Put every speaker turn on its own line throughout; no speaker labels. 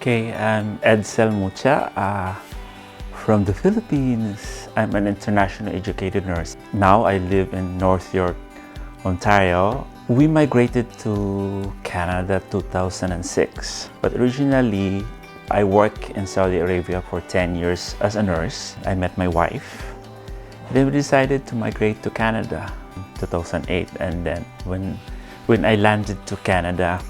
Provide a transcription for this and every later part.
Okay, I'm Edsel Mutia from the Philippines. I'm an international educated nurse. Now I live in North York, Ontario. We migrated to Canada 2006, but originally I worked in Saudi Arabia for 10 years as a nurse. I met my wife. Then we decided to migrate to Canada in 2008, and then when I landed to Canada,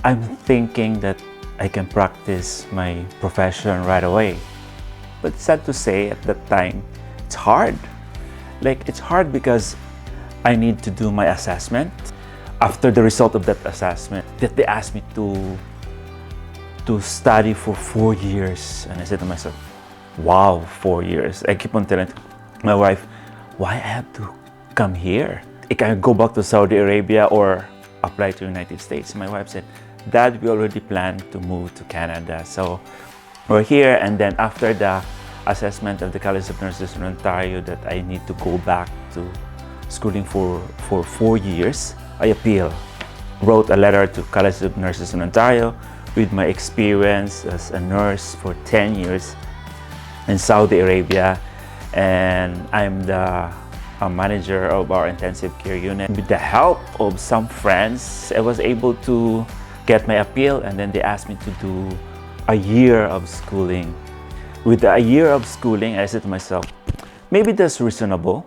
I'm thinking that I can practice my profession right away. But sad to say, at that time, it's hard. It's hard because I need to do my assessment. After the result of that assessment, that they asked me to study for 4 years. And I said to myself, wow, 4 years. I keep on telling my wife, why I have to come here? I can go back to Saudi Arabia or apply to United States. My wife said, Dad, we already planned to move to Canada. So we're here, and then after the assessment of the College of Nurses in Ontario that I need to go back to schooling for 4 years, I appeal. Wrote a letter to College of Nurses in Ontario with my experience as a nurse for 10 years in Saudi Arabia, and I'm the manager of our intensive care unit. With the help of some friends, I was able to get my appeal, and then they asked me to do a year of schooling. With a year of schooling, I said to myself, maybe that's reasonable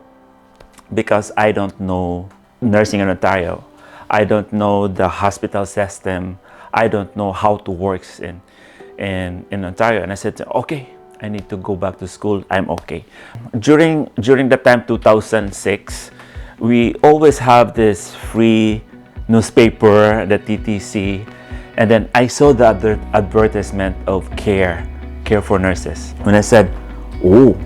because I don't know nursing in Ontario. I don't know the hospital system. I don't know how to work in Ontario. And I said, okay, I need to go back to school. I'm okay. During the time 2006, we always have this free newspaper, the TTC, and then I saw the advertisement of care for nurses. When I said, oh,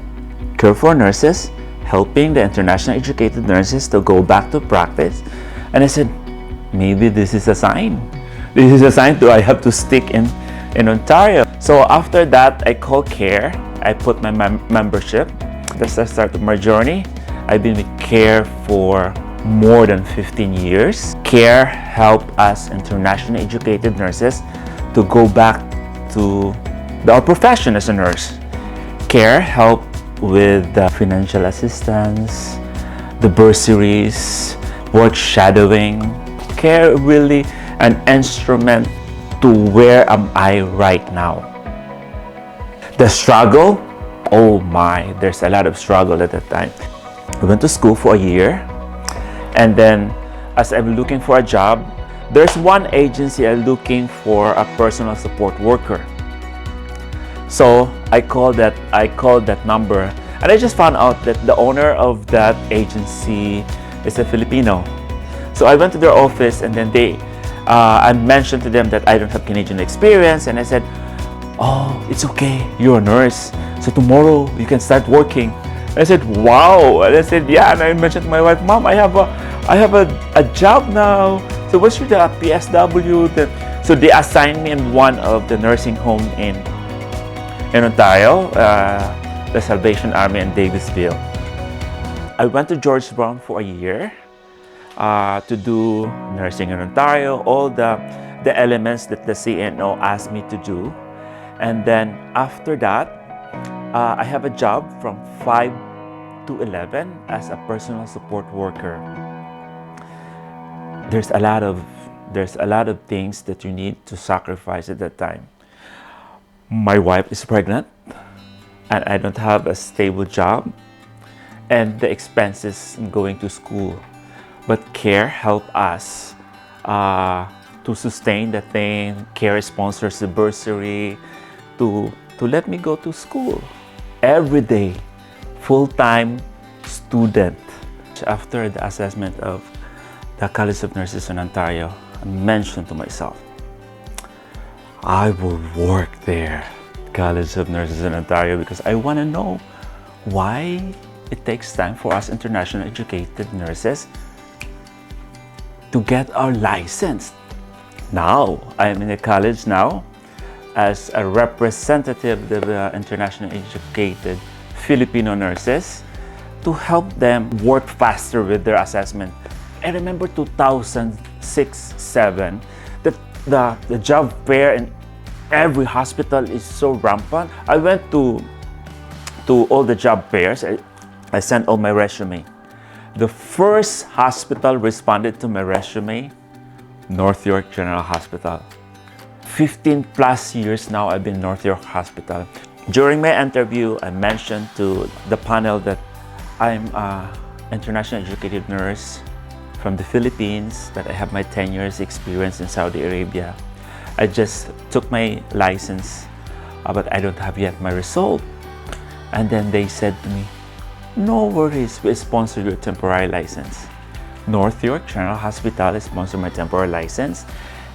care for nurses, helping the international educated nurses to go back to practice, and I said, maybe this is a sign. This is a sign I have to stick in Ontario. So after that, I called CARE. I put my membership. That's the start of my journey. I've been with CARE for more than 15 years. CARE help us internationally educated nurses to go back to our profession as a nurse. CARE help with the financial assistance, the bursaries, work shadowing. CARE really an instrument to where am I right now. The struggle, oh my, there's a lot of struggle at that time. I went to school for a year, and then as I'm looking for a job, there's one agency looking for a personal support worker. So I called that number, and I just found out that the owner of that agency is a Filipino. So I went to their office, and then I mentioned to them that I don't have Canadian experience, and I said, oh, it's okay, you're a nurse, so tomorrow you can start working. I said, wow. And I said, yeah. And I mentioned to my wife, Mom, I have a job now. So what's your PSW? So they assigned me in one of the nursing home in Ontario, the Salvation Army in Davisville. I went to George Brown for a year to do nursing in Ontario, all the elements that the CNO asked me to do. And then after that, I have a job from 5 to 11 as a personal support worker. There's a lot of things that you need to sacrifice at that time. My wife is pregnant, and I don't have a stable job, and the expenses in going to school. But CARE help us to sustain the thing. CARE sponsors the bursary to let me go to school every day, full-time student. After the assessment of the College of Nurses in Ontario, I mentioned to myself, I will work there, College of Nurses in Ontario, because I want to know why it takes time for us international educated nurses to get our license. Now, I am in a college now as a representative of the international educated Filipino nurses to help them work faster with their assessment. I remember 2006-07 that the job fair in every hospital is so rampant. I went to all the job fairs. I sent all my resume. The first hospital responded to my resume, North York General Hospital. 15 plus years now I've been North York Hospital. During my interview, I mentioned to the panel that I'm an international educated nurse from the Philippines, that I have my 10 years experience in Saudi Arabia. I just took my license, but I don't have yet my result. And then they said to me, no worries, we sponsor your temporary license. North York General Hospital sponsored my temporary license.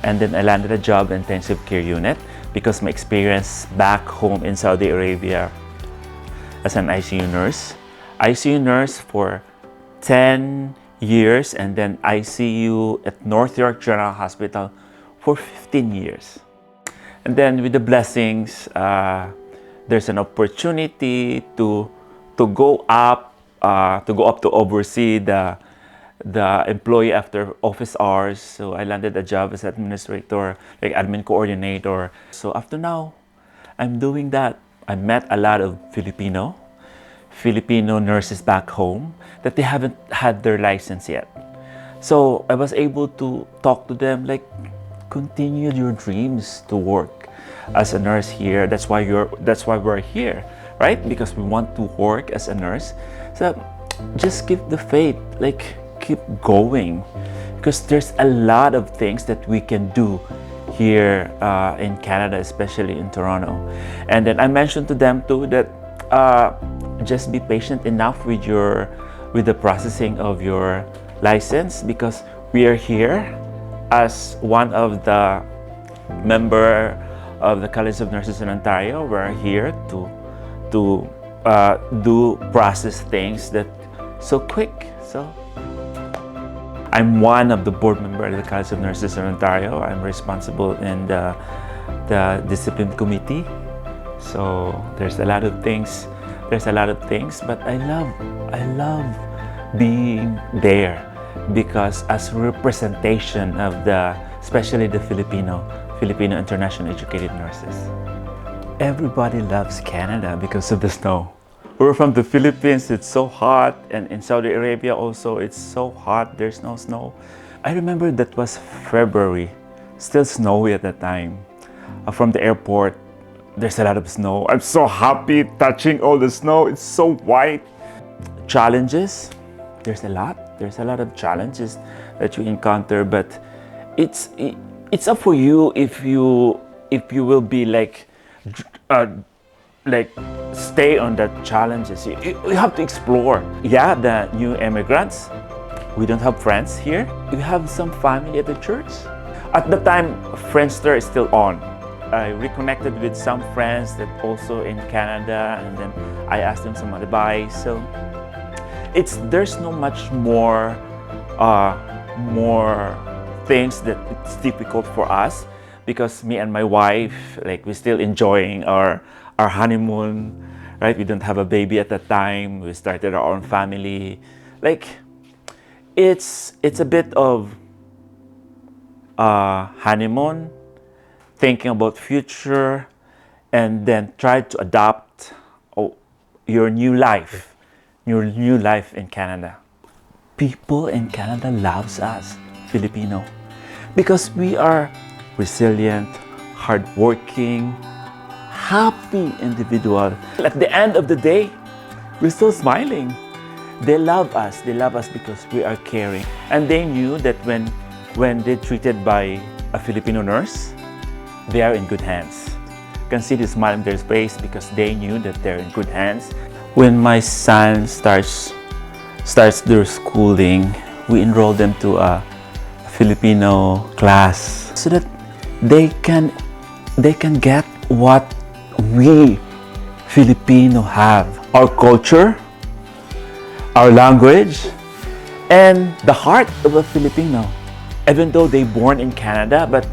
And then I landed a job in intensive care unit because my experience back home in Saudi Arabia as an ICU nurse. ICU nurse for 10 years, and then ICU at North York General Hospital for 15 years. And then with the blessings, there's an opportunity to go up to oversee the employee after office hours. So I landed a job as administrator, like admin coordinator. So after now, I'm doing that. I met a lot of Filipino nurses back home that they haven't had their license yet. So I was able to talk to them like, continue your dreams to work as a nurse here. That's why we're here, right? Because we want to work as a nurse. So just keep the faith, like keep going, because there's a lot of things that we can do here in Canada, especially in Toronto. And then I mentioned to them too that just be patient enough with the processing of your license, because we are here as one of the member of the College of Nurses in Ontario. We're here to do process things that so quick. So I'm one of the board members of the College of Nurses in Ontario. I'm responsible in the discipline committee. So there's a lot of things. But I love being there, because as representation of especially the Filipino international educated nurses. Everybody loves Canada because of the snow. We're from the Philippines, it's so hot, and in Saudi Arabia also it's so hot, there's no snow. I remember that was February, still snowy at that time. From the airport, there's a lot of snow. I'm so happy touching all the snow, it's so white. Challenges, there's a lot of challenges that you encounter, but it's up for you if you will be like stay on the challenges. You have to explore. Yeah, the new immigrants, we don't have friends here. We have some family at the church. At the time, Friendster is still on. I reconnected with some friends that also in Canada, and then I asked them some advice. So there's no much more things that it's difficult for us, because me and my wife, like, we're still enjoying our honeymoon, right? We don't have a baby at that time. We started our own family. Like, it's a bit of honeymoon, thinking about future, and then try to adapt your new life in Canada. People in Canada loves us, Filipino, because we are resilient, hardworking, happy individual. At the end of the day, we're still smiling. They love us because we are caring. And they knew that when they're treated by a Filipino nurse, they are in good hands. You can see the smile on their face because they knew that they're in good hands. When my son starts their schooling, we enroll them to a Filipino class so that they can get what we Filipino have: our culture, our language, and the heart of a Filipino. Even though they born in Canada, but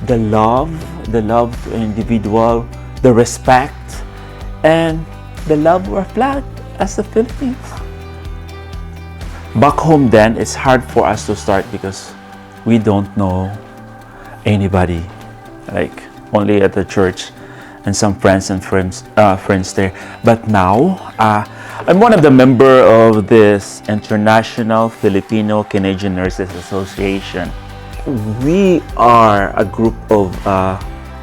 the love to an individual, the respect, and the love reflect as the Philippines. Back home then, it's hard for us to start because we don't know anybody, like only at the church and some friends and friends there. But now I'm one of the member of this International Filipino Canadian Nurses Association. We are a group of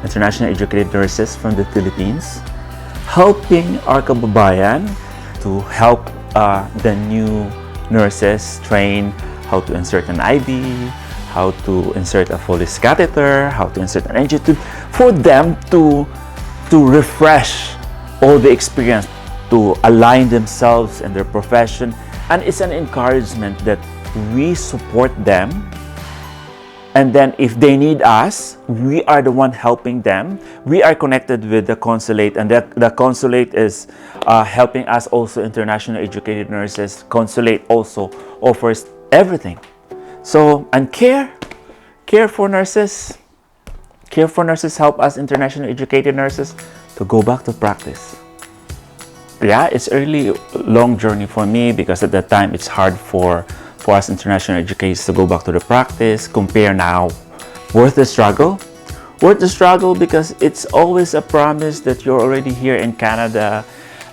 internationally educated nurses from the Philippines, helping our kababayan to help the new nurses train how to insert an IV, how to insert a Foley's catheter, how to insert an NG tube, for them to refresh all the experience, to align themselves and their profession. And it's an encouragement that we support them. And then if they need us, we are the one helping them. We are connected with the consulate, and the consulate is helping us also, international educated nurses. Consulate also offers everything. So, and care for nurses. Care for nurses help us, international educated nurses, to go back to practice. Yeah, it's a really long journey for me, because at that time it's hard for us international educators to go back to the practice. Compare now. Worth the struggle? Worth the struggle, because it's always a promise that you're already here in Canada,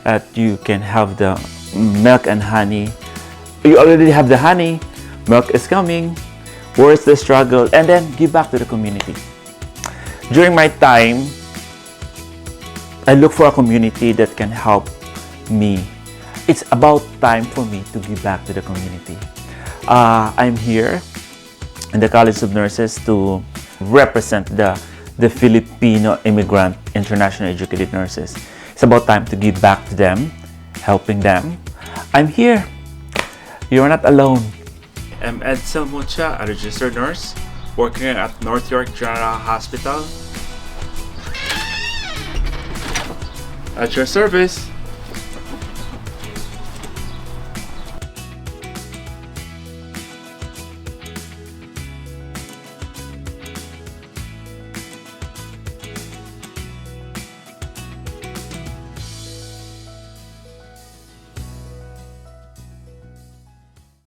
that you can have the milk and honey. You already have the honey, milk is coming. Worth the struggle, and then give back to the community. During my time, I look for a community that can help me. It's about time for me to give back to the community. I'm here in the College of Nurses to represent the Filipino immigrant international educated nurses. It's about time to give back to them, helping them. I'm here. You're not alone. I'm Edsel Mutia, a registered nurse working at North York General Hospital. At your service.